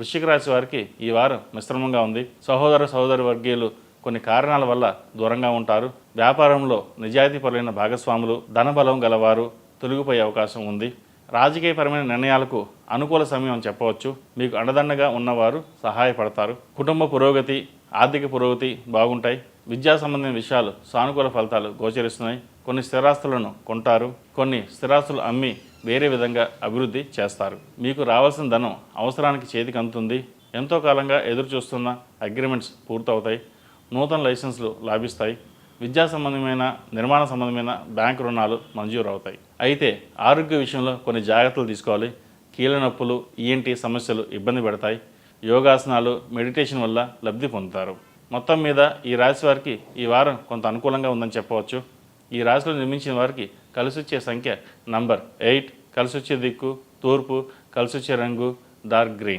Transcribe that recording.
వృశ్చిక రాశి వారికి ఈ వారం మిశ్రమంగా ఉంది. సహోదరి వర్గీయులు కొన్ని కారణాల వల్ల దూరంగా ఉంటారు. వ్యాపారంలో నిజాయితీపరులైన భాగస్వాములు, ధనబలం గలవారు తొలగిపోయే అవకాశం ఉంది. రాజకీయపరమైన నిర్ణయాలకు అనుకూల సమయం అని చెప్పవచ్చు. మీకు అండదండగా ఉన్నవారు సహాయపడతారు. కుటుంబ పురోగతి, ఆర్థిక పురోగతి బాగుంటాయి. విద్యా సంబంధించిన విషయాలు సానుకూల ఫలితాలు గోచరిస్తున్నాయి. కొన్ని స్థిరాస్తులను కొంటారు. కొన్ని స్థిరాస్తులు అమ్మి వేరే విధంగా అభివృద్ధి చేస్తారు. మీకు రావాల్సిన ధనం అవసరానికి చేతికి అందుతుంది. ఎంతో కాలంగా ఎదురు చూస్తున్న అగ్రిమెంట్స్ పూర్తవుతాయి. నూతన లైసెన్సులు లాభిస్తాయి. విద్యా సంబంధమైన, నిర్మాణ సంబంధమైన బ్యాంకు రుణాలు మంజూరు అవుతాయి. అయితే ఆరోగ్య విషయంలో కొన్ని జాగ్రత్తలు తీసుకోవాలి. కీళ్ళ నొప్పులు, ఈఎన్టీ సమస్యలు ఇబ్బంది పెడతాయి. యోగాసనాలు, మెడిటేషన్ వల్ల లబ్ధి పొందుతారు. మొత్తం మీద ఈ రాశి వారికి ఈ వారం కొంత అనుకూలంగా ఉందని చెప్పవచ్చు. ఈ రాశిలో నిర్మించిన వారికి కలిసొచ్చే సంఖ్య నంబర్ 8, కలిసొచ్చే దిక్కు తూర్పు, కలిసొచ్చే రంగు డార్క్ గ్రీన్.